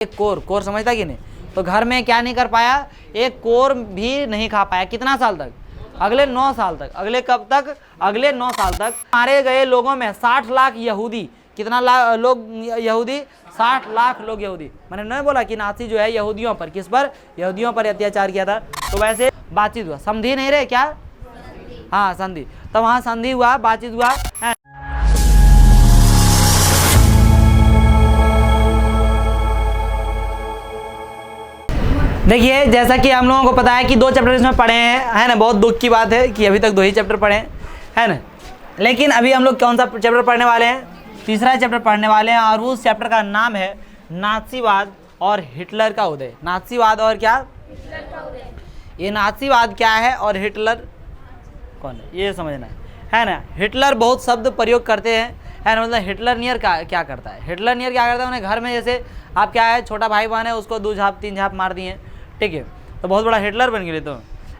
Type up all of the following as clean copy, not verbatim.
एक कोर समझता कि नहीं? तो घर में क्या नहीं कर पाया, एक कोर भी नहीं खा पाया। कितना साल तक? अगले 9 साल तक। अगले कब तक? अगले 9 साल तक। मारे गए लोगों में 60 लाख यहूदी। कितना लोग यहूदी? 60 लाख लोग यहूदी। मैंने नहीं बोला कि नाज़ी जो है यहूदियों पर, किस पर? यहूदियों पर अत्याचार किया था। तो वैसे बातचीत हुआ, समझी नहीं रहे क्या? हाँ संधि। तो वहाँ संधि हुआ, बातचीत हुआ। देखिए जैसा कि हम लोगों को पता है कि 2 चैप्टर इसमें पढ़े हैं, है ना। बहुत दुख की बात है कि अभी तक 2 ही चैप्टर पढ़े हैं, है ना। लेकिन अभी हम लोग कौन सा चैप्टर पढ़ने वाले हैं? तीसरा चैप्टर पढ़ने वाले हैं, और उस चैप्टर का नाम है नाज़ीवाद और हिटलर का उदय। नाज़ीवाद और क्या? ये नाज़ीवाद क्या है और हिटलर कौन है, ये समझना है ना। हिटलर बहुत शब्द प्रयोग करते हैं, है ना। मतलब हिटलर नियर क्या करता है? हिटलर नियर क्या करता है? उन्हें घर में जैसे आप क्या है, छोटा भाई बहन है, उसको 2 झाप 3 झाप मार दिए, ठीक है, तो बहुत बड़ा हिटलर बन गए, तो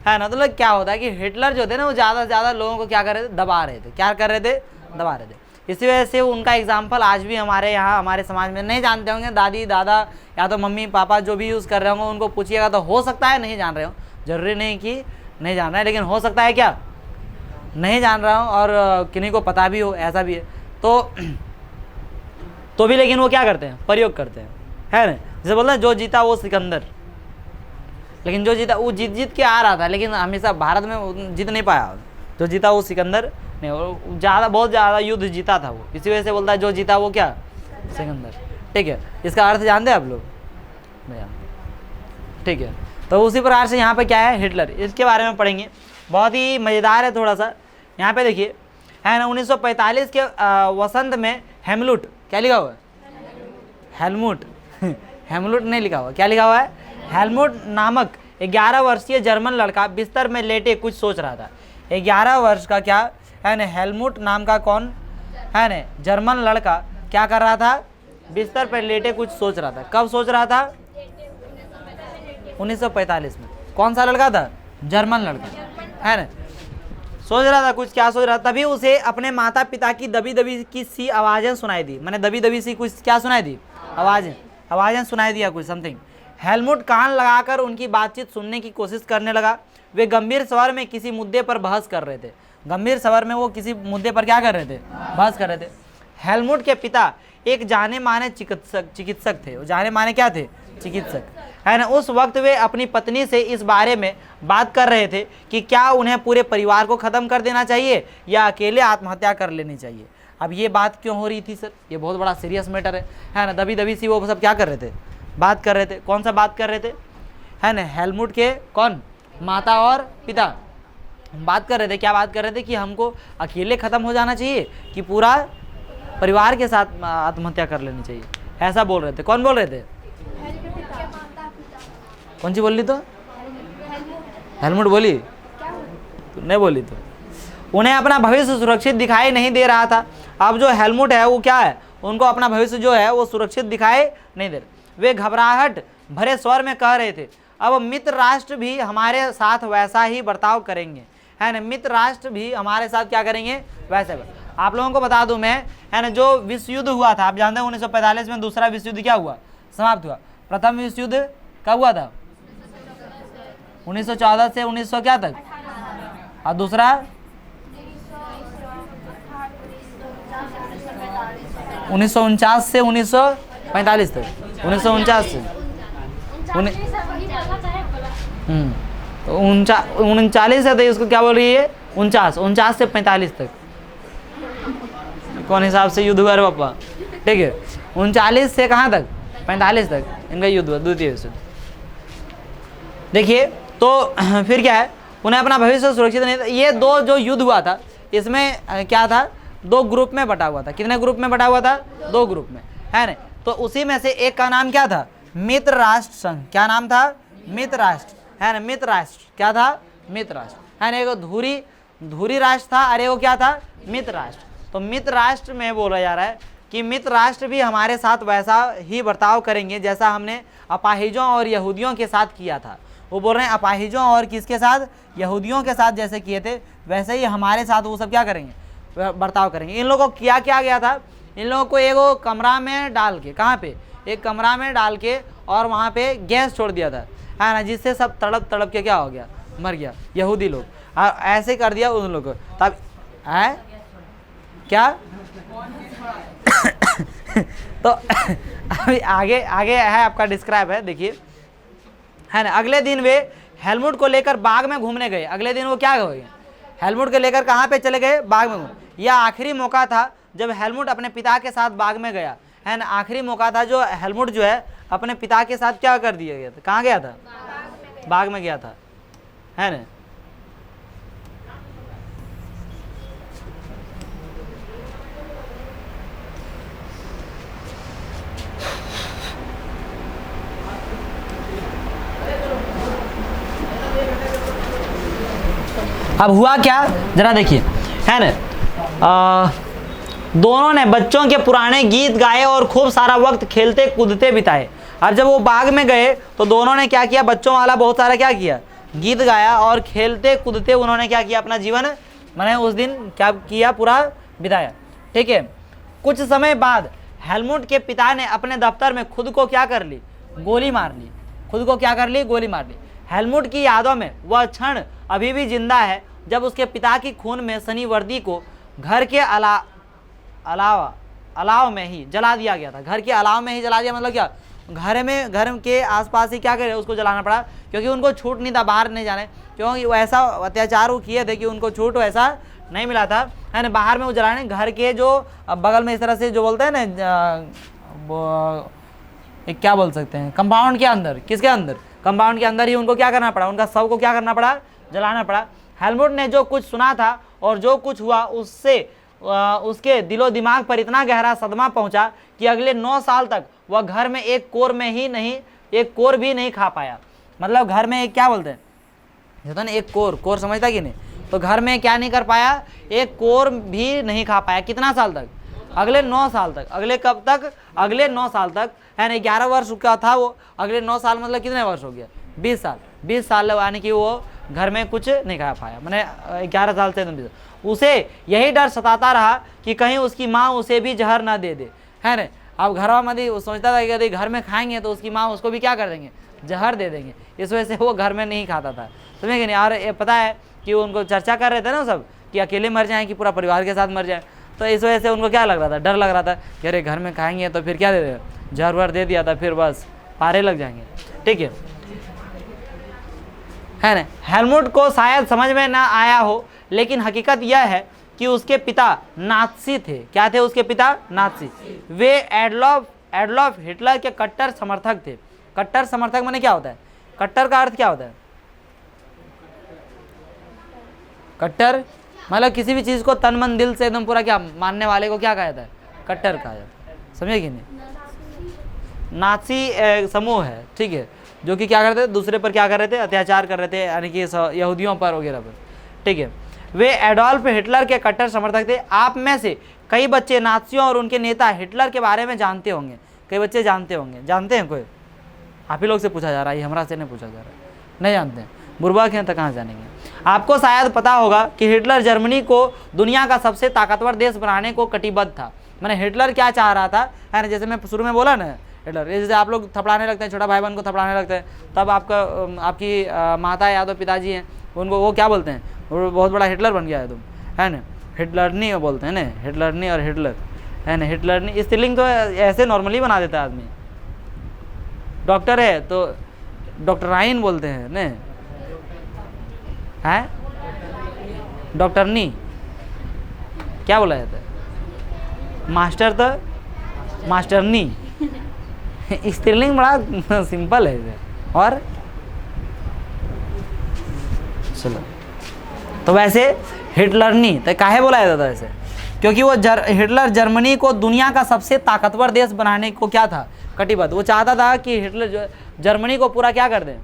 है ना। तो मतलब क्या होता है कि हिटलर जो थे ना, वो ज़्यादा से ज़्यादा लोगों को क्या कर रहे थे? दबा रहे थे। क्या कर रहे थे? दबा रहे थे। इसी वजह से उनका एग्जाम्पल आज भी हमारे यहाँ, हमारे समाज में नहीं जानते होंगे। दादी दादा या तो मम्मी पापा जो भी यूज़ कर रहे होंगे, उनको पूछिएगा तो हो सकता है नहीं जान रहे हो। जरूरी नहीं कि नहीं जान रहे हैं, लेकिन हो सकता है क्या नहीं जान रहा हूँ, और किन्हीं को पता भी हो, ऐसा भी है। तो भी लेकिन वो क्या करते हैं? प्रयोग करते हैं, है ना। जैसे बोलते हैं जो जीता वो सिकंदर। लेकिन जो जीता वो जीत के आ रहा था, लेकिन हमेशा भारत में जीत नहीं पाया। जो जीता वो सिकंदर नहीं, बहुत ज़्यादा युद्ध जीता था वो। इसी वजह से बोलता है जो जीता वो क्या? सिकंदर, ठीक है। इसका अर्थ जानते हैं आप लोग? नहीं जानते, ठीक है। तो उसी प्रकार से यहाँ पे क्या है? हिटलर, इसके बारे में पढ़ेंगे। बहुत ही मज़ेदार है थोड़ा सा। यहाँ पे देखिए, है ना, 1945 के वसंत में हेमलुट, क्या लिखा हुआ है? हेलमुट हेमलुट नहीं लिखा हुआ, क्या लिखा हुआ है? हेलमुट नामक 11 वर्षीय जर्मन लड़का बिस्तर में लेटे कुछ सोच रहा था। 11 वर्ष का क्या है ना, हेलमुट नाम का कौन है ना, जर्मन लड़का क्या कर रहा था? बिस्तर पर लेटे कुछ सोच रहा था। कब सोच रहा था? 1945 में। कौन सा लड़का था? जर्मन लड़का, है ना। सोच रहा था कुछ, क्या सोच रहा था? तभी उसे अपने माता पिता की दबी दबी की सी आवाज़ें सुनाई दी। मैंने दबी दबी सी कुछ क्या सुनाई दी? आवाज़ें सुनाई दिया, कुछ समथिंग। हेलमुट कान लगाकर उनकी बातचीत सुनने की कोशिश करने लगा। वे गंभीर स्वर में किसी मुद्दे पर बहस कर रहे थे। गंभीर स्वर में वो किसी मुद्दे पर क्या कर रहे थे? बहस कर रहे थे। हेलमुट के पिता एक जाने माने चिकित्सक थे। वो जाने माने क्या थे? चिकित्सक, है ना। उस वक्त वे अपनी पत्नी से इस बारे में बात कर रहे थे कि क्या उन्हें पूरे परिवार को ख़त्म कर देना चाहिए या अकेले आत्महत्या कर लेनी चाहिए। अब ये बात क्यों हो रही थी सर? ये बहुत बड़ा सीरियस मैटर है ना। दबी दबी सी वो सब क्या कर रहे थे? बात कर रहे थे। कौन सा बात कर रहे थे? है ना, हेलमुट के कौन? माता और पिता बात कर रहे थे। क्या बात कर रहे थे? कि हमको अकेले ख़त्म हो जाना चाहिए कि पूरा परिवार के साथ आत्महत्या कर लेनी चाहिए, ऐसा बोल रहे थे। कौन बोल रहे थे? कौन सी बोली? तो हेलमुट बोली? तो नहीं बोली। तो उन्हें अपना भविष्य सुरक्षित दिखाई नहीं दे रहा था। अब जो हेलमुट है वो क्या है? उनको अपना भविष्य जो है वो सुरक्षित दिखाई नहीं दे रहा। वे घबराहट भरे स्वर में कह रहे थे, अब मित्र राष्ट्र भी हमारे साथ वैसा ही बर्ताव करेंगे, है ना। मित्र राष्ट्र भी हमारे साथ क्या करेंगे? वैसे। आप लोगों को बता दूं मैं, है ना, जो विश्व युद्ध हुआ था, आप जानते हैं 1945 में दूसरा विश्व युद्ध क्या हुआ? समाप्त हुआ। प्रथम विश्व युद्ध कब हुआ था? 1914 से 1900 क्या तक, और दूसरा 1949 से 1945 तक। 1949 से 39 है, तो उसको क्या बोल रही है? 49 से 45 तक। कौन हिसाब से युद्ध हुआ रे पापा? ठीक है, 39 से कहाँ तक? 45 तक इनका युद्ध हुआ, द्वितीय विश्व युद्ध। देखिए तो फिर क्या है, उन्हें अपना भविष्य सुरक्षित नहीं था। ये 2 जो युद्ध हुआ था, इसमें क्या था? 2 ग्रुप में बटा हुआ था। कितने ग्रुप में बटा हुआ था? 2 ग्रुप में, है ना। तो उसी में से एक का नाम क्या था? मित्र राष्ट्र संघ। क्या नाम था? मित्र राष्ट्र, है ना। मित्र राष्ट्र क्या था? मित्र राष्ट्र, है ना। एक धुरी राष्ट्र था, अरे वो क्या था? मित्र राष्ट्र। तो मित्र राष्ट्र में बोला जा रहा है कि मित्र राष्ट्र भी हमारे साथ वैसा ही बर्ताव करेंगे जैसा हमने अपाहिजों और यहूदियों के साथ किया था। वो बोल रहे हैं अपाहिजों और किसके साथ? यहूदियों के साथ जैसे किए थे वैसे ही हमारे साथ वो सब क्या करेंगे? बर्ताव करेंगे। इन लोगों को क्या किया गया था? इन लोगों को एक कमरा में डाल के, कहाँ पे? एक कमरा में डाल के और वहाँ पे गैस छोड़ दिया था, है ना, जिससे सब तड़प तड़प के क्या हो गया, मर गया यहूदी लोग। ऐसे कर दिया उन लोगों को। तब है क्या तो अभी आगे आगे है आपका डिस्क्राइब है, देखिए, है ना। अगले दिन वे हेलमुट को लेकर बाग में घूमने गए। अगले दिन वो क्या हो गए, हेलमुट को लेकर कहाँ पे चले गए, बाग में। यह आखिरी मौका था जब हेलमुट अपने पिता के साथ बाग में गया, है ना। आखिरी मौका था जो हेलमुट जो है अपने पिता के साथ क्या कर दिया गया था, कहाँ गया था, बाग में गया था, है ना। अब हुआ क्या जरा देखिए, है ना। दोनों ने बच्चों के पुराने गीत गाए और खूब सारा वक्त खेलते कूदते बिताए। अब जब वो बाग में गए तो दोनों ने क्या किया, बच्चों वाला बहुत सारा क्या किया, गीत गाया और खेलते कूदते उन्होंने क्या किया, अपना जीवन मैंने उस दिन क्या किया, पूरा बिताया। ठीक है। कुछ समय बाद हेलमुट के पिता ने अपने दफ्तर में खुद को क्या कर ली, गोली मार ली। खुद को क्या कर ली, गोली मार ली। हेलमुट की यादों में वह क्षण अभी भी जिंदा है जब उसके पिता की खून में सनी वर्दी को घर के अलाव में ही जला दिया गया था। घर के अलाव में ही जला दिया मतलब क्या, घर के आसपास ही क्या करे, उसको जलाना पड़ा, क्योंकि उनको छूट नहीं था बाहर नहीं जाने, क्योंकि वो ऐसा अत्याचार वो किए थे कि उनको छूट वैसा नहीं मिला था, है ना। बाहर में वो जलाने, घर के जो बगल में इस तरह से जो बोलते हैं ना, क्या बोल सकते हैं, कंपाउंड के अंदर, किसके अंदर, कंपाउंड के अंदर ही उनको क्या करना पड़ा, उनका शव को क्या करना पड़ा, जलाना पड़ा। हेलमुट ने जो कुछ सुना था और जो कुछ हुआ उससे उसके दिलो दिमाग पर इतना गहरा सदमा पहुंचा कि अगले 9 साल तक वह घर में एक कोर भी नहीं खा पाया। मतलब घर में एक क्या बोलते हैं, होता ना, एक कोर समझता कि नहीं, तो घर में क्या नहीं कर पाया, एक कोर भी नहीं खा पाया। कितना साल तक, अगले 9 साल तक। अगले कब तक, अगले 9 साल तक, है ना। 11 वर्ष का था वो, अगले 9 साल मतलब कितने वर्ष हो गया, 20 साल। 20 साल यानी कि वो घर में कुछ नहीं खा पाया, मैंने 11 साल से 20। उसे यही डर सताता रहा कि कहीं उसकी माँ उसे भी जहर ना दे दे, है ना। अब घर में वो सोचता था कि यदि घर में खाएंगे तो उसकी माँ उसको भी क्या कर देंगे, जहर दे देंगे। इस वजह से वो घर में नहीं खाता था, समझे कि नहीं। और ये पता है कि उनको चर्चा कर रहे थे ना सब, कि अकेले मर जाएँ कि पूरा परिवार के साथ मर जाए। तो इस वजह से उनको क्या लग रहा था, डर लग रहा था कि अरे घर में खाएंगे तो फिर क्या दे देगा, जहर वहर दे दिया था, फिर बस पारे लग जाएंगे। ठीक है ना। हेलमुट को शायद समझ में ना आया हो, लेकिन हकीकत यह है कि उसके पिता नाज़ी थे। क्या थे उसके पिता, नाज़ी। वे एडोल्फ हिटलर के कट्टर समर्थक थे। कट्टर समर्थक माने क्या होता है, कट्टर का अर्थ क्या होता है, कट्टर मतलब किसी भी चीज़ को तन मन दिल से एकदम पूरा क्या मानने वाले को क्या कहा जाता है, कट्टर कहा जाता है, समझे कि नहीं। नाज़ी समूह है, ठीक है, जो कि क्या करते थे, दूसरे पर क्या कर रहे थे, अत्याचार कर रहे थे, यानी कि यहूदियों पर वगैरह पर। ठीक है। वे एडोल्फ हिटलर के कट्टर समर्थक थे। आप में से कई बच्चे नाज़ियों और उनके नेता हिटलर के बारे में जानते होंगे। कई बच्चे जानते होंगे, जानते हैं कोई, आप ही लोग से पूछा जा रहा है, ये हमारा से नहीं पूछा जा रहा है, नहीं जानते हैं, बुर्बक हैं तो कहाँ जानेंगे। आपको शायद पता होगा कि हिटलर जर्मनी को दुनिया का सबसे ताकतवर देश बनाने को कटिबद्ध था। मैंने हिटलर क्या चाह रहा था, है ना, जैसे मैं शुरू में बोला ना, हिटलर जैसे आप लोग थपड़ाने लगते हैं, छोटा भाई बहन को थपड़ाने लगते हैं, तब आपकी माता या तो पिताजी हैं, उनको वो क्या बोलते हैं, वो बहुत बड़ा हिटलर बन गया है तुम, है ना, हिटलरनी बोलते हैं ना, हिटलरनी और हिटलर, है ना, हिटलरनी स्त्रीलिंग तो ऐसे नॉर्मली बना देता है आदमी। डॉक्टर है तो डॉक्टराइन बोलते हैं ना, है डॉक्टरनी क्या बोला जाता है, मास्टर तो मास्टरनी। स्त्रीलिंग बड़ा सिंपल है इसे। और चलो, तो वैसे हिटलरनी तो काहे बोला जाता था ऐसे, क्योंकि वो हिटलर जर्मनी को दुनिया का सबसे ताकतवर देश बनाने को क्या था, कटिबद्ध। वो चाहता था कि हिटलर जर्मनी को पूरा क्या कर दें,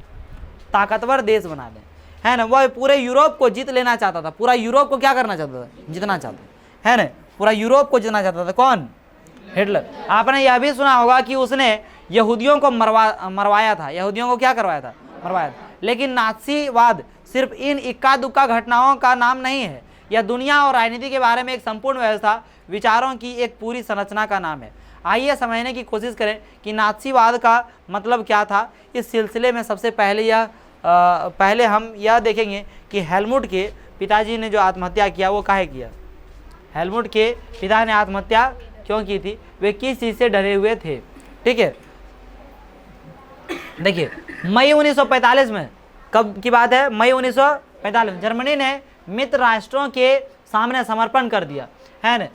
ताकतवर देश बना दें, है ना। वह पूरे यूरोप को जीत लेना चाहता था, पूरा यूरोप को क्या करना चाहता था, जीतना चाहता, है ना, पूरा यूरोप को जीतना चाहता था। कौन, हिटलर। आपने यह भी सुना होगा कि उसने यहूदियों को मरवाया था, यहूदियों को क्या करवाया था, मरवाया था। लेकिन नाज़ीवाद सिर्फ इन इक्का दुक्का घटनाओं का नाम नहीं है, यह दुनिया और राजनीति के बारे में एक संपूर्ण व्यवस्था, विचारों की एक पूरी संरचना का नाम है। आइए समझने की कोशिश करें कि नाज़ीवाद का मतलब क्या था। इस सिलसिले में सबसे पहले हम यह देखेंगे कि हेलमुट के पिताजी ने जो आत्महत्या किया वो काहे किया। हेलमुट के पिता ने आत्महत्या क्यों की थी, वे किस चीज़ से डरे हुए थे। ठीक है, देखिए मई 1945 में, कब की बात है, मई 1945 में जर्मनी ने मित्र राष्ट्रों के सामने समर्पण कर दिया है ना।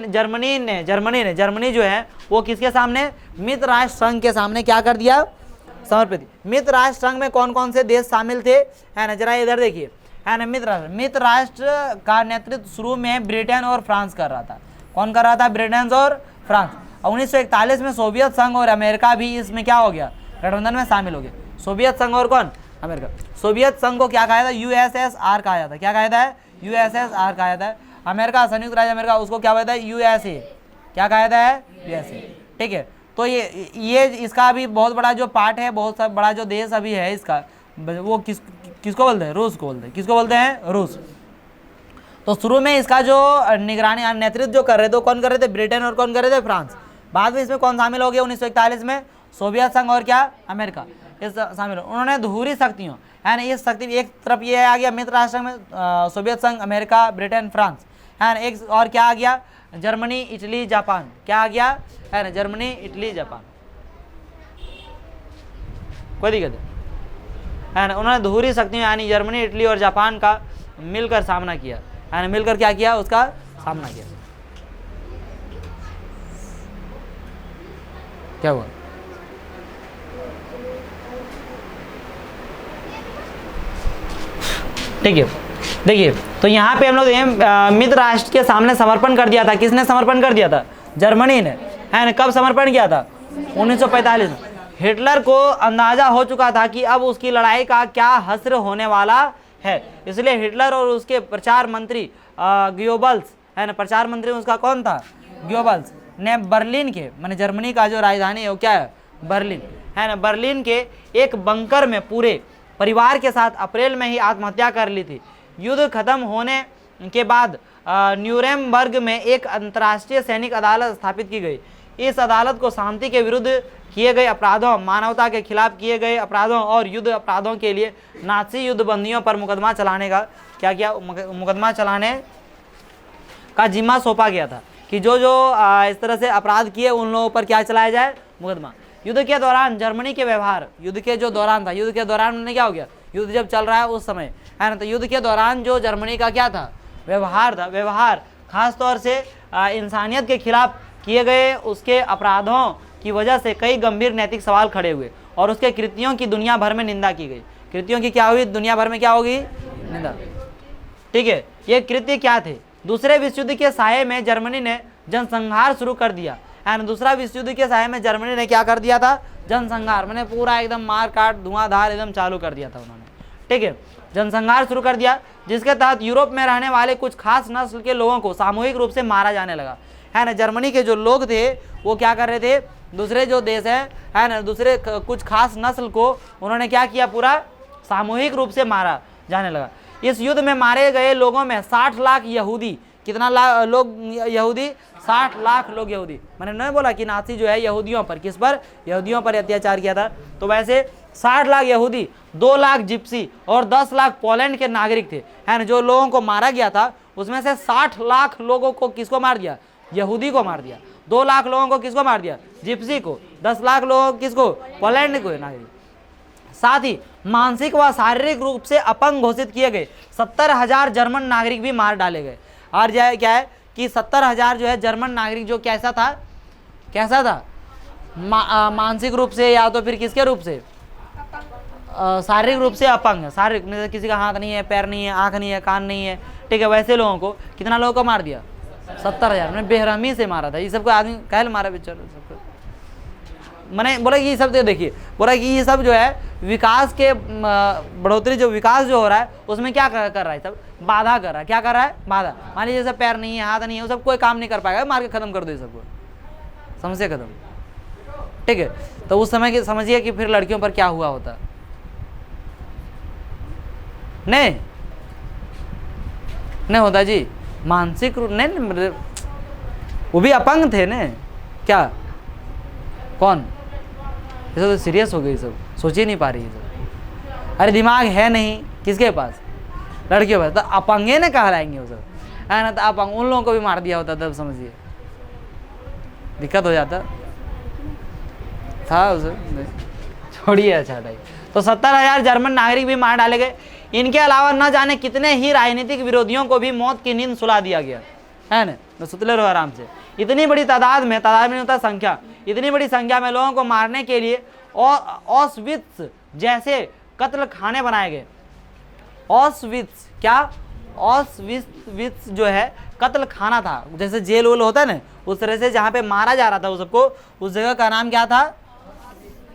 जर्मनी जो है वो किसके सामने, मित्र राष्ट्र संघ के सामने क्या कर दिया, समर्पित। मित्र राष्ट्र संघ में कौन कौन से देश शामिल थे, है ना, जरा इधर देखिए, है ना। मित्र राष्ट्र का नेतृत्व शुरू में ब्रिटेन और फ्रांस कर रहा था। कौन कर रहा था, ब्रिटेन और फ्रांस। 1941 में सोवियत संघ और अमेरिका भी इसमें क्या हो गया, गठबंधन में शामिल हो गए। सोवियत संघ और कौन, अमेरिका। सोवियत संघ को क्या कहा था, USSR कहा जाता है। क्या कहा जाता है, USSR कहा जाता है। अमेरिका, संयुक्त राज्य अमेरिका, उसको क्या कहता है, USA। क्या कहा जाता है, USA। ठीक है, तो ये इसका अभी बहुत बड़ा जो पार्ट है, बहुत बड़ा जो देश अभी है इसका, वो किसको बोलते हैं, रूस को बोलते हैं। किसको बोलते हैं, रूस। तो शुरू में इसका जो निगरानी नेतृत्व जो कर रहे थे, कौन कर रहे थे, ब्रिटेन और कौन कर रहे थे, फ्रांस। बाद में इसमें कौन शामिल हो गया 1941 में, सोवियत संघ और क्या, अमेरिका, इस शामिल हो। उन्होंने धुरी शक्तियों, है ना, इस शक्ति एक तरफ ये आ गया मित्र राष्ट्र में, सोवियत संघ, अमेरिका, ब्रिटेन, फ्रांस, है ना। एक और क्या आ गया, जर्मनी, इटली, जापान। क्या आ गया, है ना, जर्मनी, इटली, जापान। कोई दिक्कत है ना। उन्होंने धुरी शक्तियों यानी जर्मनी, इटली और जापान का मिलकर सामना किया, है ना, मिलकर क्या किया, उसका सामना किया। क्या हुआ, ठीक है, देखिए तो यहाँ पे हम लोग मित्र राष्ट्र के सामने समर्पण कर दिया था। किसने समर्पण कर दिया था, जर्मनी ने, है ना। कब समर्पण किया था, 1945 में। हिटलर को अंदाजा हो चुका था कि अब उसकी लड़ाई का क्या हश्र होने वाला है, इसलिए हिटलर और उसके प्रचार मंत्री गोयबल्स, है ना, प्रचार मंत्री उसका कौन था, गोयबल्स, ने बर्लिन के, माने जर्मनी का जो राजधानी है वो क्या है, बर्लिन, है ना, बर्लिन के एक बंकर में पूरे परिवार के साथ अप्रैल में ही आत्महत्या कर ली थी। युद्ध खत्म होने के बाद न्यूरेमबर्ग में एक अंतर्राष्ट्रीय सैनिक अदालत स्थापित की गई। इस अदालत को शांति के विरुद्ध किए गए अपराधों, मानवता के खिलाफ किए गए अपराधों और युद्ध अपराधों के लिए नाज़ी युद्धबंदियों पर मुकदमा चलाने का क्या किया, मुकदमा चलाने का जिम्मा सौंपा गया था कि जो इस तरह से अपराध किए उन लोगों पर क्या चलाया जाए, मुकदमा। युद्ध के दौरान जर्मनी के व्यवहार, युद्ध के जो दौरान था, युद्ध के दौरान में क्या हो गया, युद्ध जब चल रहा है उस समय, है ना, तो युद्ध के दौरान जो जर्मनी का क्या था, व्यवहार था, व्यवहार खास तौर से इंसानियत के खिलाफ किए गए उसके अपराधों की वजह से कई गंभीर नैतिक सवाल खड़े हुए और उसके कृत्यों की दुनिया भर में निंदा की गई। कृत्यों की क्या हुई, दुनिया भर में क्या होगी, निंदा। ठीक है, ये कृत्य क्या थे, दूसरे विश्व युद्ध के साये में जर्मनी ने जनसंहार शुरू कर दिया, है ना। दूसरा विश्व युद्ध के साये में जर्मनी ने क्या कर दिया था, जनसंहार, मैंने पूरा एकदम मार काट धुआंधार एकदम चालू कर दिया था उन्होंने। ठीक है, जनसंहार शुरू कर दिया, जिसके तहत यूरोप में रहने वाले कुछ खास नस्ल के लोगों को सामूहिक रूप से मारा जाने लगा, है ना। जर्मनी के जो लोग थे वो क्या कर रहे थे, दूसरे जो देश है ना, दूसरे कुछ खास नस्ल को उन्होंने क्या किया, पूरा सामूहिक रूप से मारा जाने लगा। इस युद्ध में मारे गए लोगों में 60 लाख यहूदी, कितना लोग यहूदी, 60 लाख लोग यहूदी। मैंने नहीं बोला कि नाज़ी जो है यहूदियों पर, किस पर, यहूदियों पर अत्याचार किया था। तो वैसे 60 लाख यहूदी, 2 लाख जिप्सी और 10 लाख पोलैंड के नागरिक थे, है ना। जो लोगों को मारा गया था उसमें से 60 लाख लोगों को किसको मार दिया, यहूदी को मार दिया। 2 लाख लोगों को किसको मार दिया, जिप्सी को। 10 लाख लोगों को किसको, पोलैंड को नागरिक। साथ ही मानसिक व शारीरिक रूप से अपंग घोषित किए गए 70,000 जर्मन नागरिक भी मार डाले गए। और क्या है कि 70,000 जो है जर्मन नागरिक जो कैसा था, मानसिक रूप से या तो फिर किसके रूप से, शारीरिक रूप से अपंग, शारीरिक, किसी का हाथ नहीं है, पैर नहीं है, आंख नहीं है, कान नहीं है, ठीक है, वैसे लोगों को कितना लोगों को मार दिया, 70,000। मैंने बेरहमी से मारा था, ये सबको आदमी कहल मारा बेचारा सबको। मैंने बोला कि ये सब देखिए, बोला कि ये सब जो है विकास के बढ़ोतरी, जो विकास जो हो रहा है उसमें क्या कर रहा है, सब बाधा कर रहा है। क्या कर रहा है, बाधा। मान लीजिए जैसे पैर नहीं है, हाथ नहीं है, वो सब कोई काम नहीं कर पाएगा, मार के खत्म कर दो ये सबको, समस्या खत्म। ठीक है, तो उस समय की समझिए कि फिर लड़कियों पर क्या हुआ होता, नहीं होता जी, मानसिक रूप नहीं, वो भी अपंग थे ने, क्या कौन? ये सब तो सीरियस हो गई, सब सोच ही नहीं पा रही है सब। अरे दिमाग है नहीं किसके पास? लड़कियों के पास। तो अपंगे ने कहलाएंगे वो सब, है ना? तो अपंग उन लोगों को भी मार दिया होता तब समझिए दिक्कत हो जाता था उसे। छोड़िए, अच्छा नहीं। तो 70,000 जर्मन नागरिक भी मार डाले गए। इनके अलावा न जाने कितने ही राजनीतिक विरोधियों को भी मौत की नींद सुला दिया गया, है ना? तो सुतले रहो आराम से। इतनी बड़ी तादाद में नहीं होता संख्या, इतनी बड़ी संख्या में लोगों को मारने के लिए ऑस्विट्स जैसे कत्ल खाने बनाए गए। ऑस्विट्स क्या? ऑस्विट्स जो है कत्ल खाना था, जैसे जेल वेल होता है ना, उस तरह से जहाँ पे मारा जा रहा था उस सबको, उस जगह का नाम क्या था?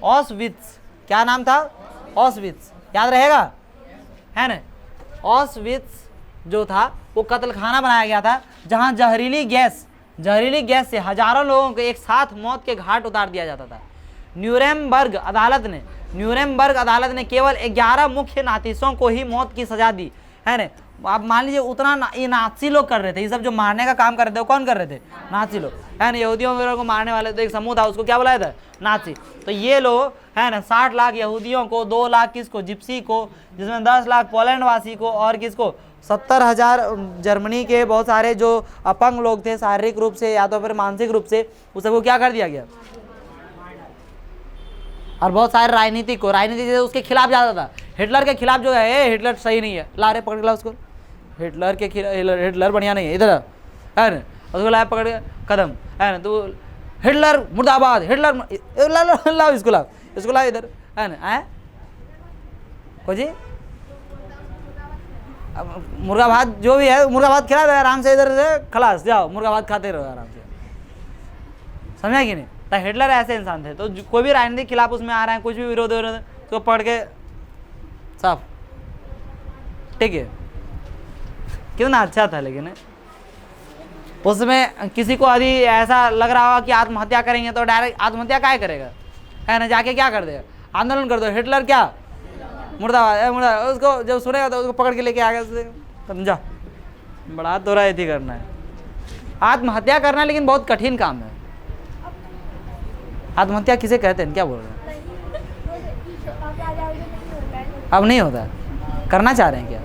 ऑस्विट्स। क्या नाम था? ऑस्विट्स। याद रहेगा, है ना? ऑस्विट्स जो था वो कत्ल खाना बनाया गया था, जहाँ जहरीली गैस से हजारों लोगों को एक साथ मौत के घाट उतार दिया जाता था। न्यूरेमबर्ग अदालत ने केवल 11 मुख्य नातीसों को ही मौत की सजा दी, है ना? आप मान लीजिए उतना ये नाची लोग कर रहे थे, ये सब जो मारने का काम कर रहे थे वो कौन कर रहे थे? नाची लोग, है ना? यहूदियों वगैरह को मारने वाले तो एक समूह था, उसको क्या बुलाया था? नाची। तो ये लोग, है ना, 60 लाख यहूदियों को, 2 लाख किसको? जिप्सी को, जिसमें 10 लाख पोलैंड वासी को, और किसको? 70,000 जर्मनी के बहुत सारे जो अपंग लोग थे शारीरिक रूप से या तो फिर मानसिक रूप से, उस सबको क्या कर दिया गया? और बहुत सारे राजनीतिक उसके खिलाफ जाता था। हिटलर के खिलाफ जो है, हिटलर सही नहीं है, ला रे पकड़ ला उसको। हिटलर के खिलाफ, हिटलर बढ़िया नहीं है, इधर है ना? उसको लाया पकड़ के कदम, है ना? तो हिटलर मुर्दाबाद, हिटलर लाओ इसको लाओ इधर, है ना? जी मुर्गा भात जो भी है, मुर्गा भात खिला दे आराम से, इधर से खलास जाओ, मुर्गा भात खाते रहो आराम से। समझा कि नहीं? तो हिटलर ऐसे इंसान थे। तो कोई भी राजनीतिक खिलाफ उसमें आ रहे हैं, कुछ भी विरोध हो रहे हैं, तो पढ़ के साफ, ठीक है? कितना अच्छा था। लेकिन उसमें किसी को यदि ऐसा लग रहा होगा कि आत्महत्या करेंगे तो डायरेक्ट आत्महत्या क्या करेगा, है ना? जाके क्या कर देगा? आंदोलन कर दो, हिटलर क्या मुर्दाबाद, उसको जब सुनेगा तो उसको पकड़ के लेके आ गया, समझा? बड़ा तो थी करना है आत्महत्या करना, लेकिन बहुत कठिन काम है। आत्महत्या किसे कहते हैं, क्या बोल रहे हैं? अब नहीं होता, करना चाह रहे हैं क्या?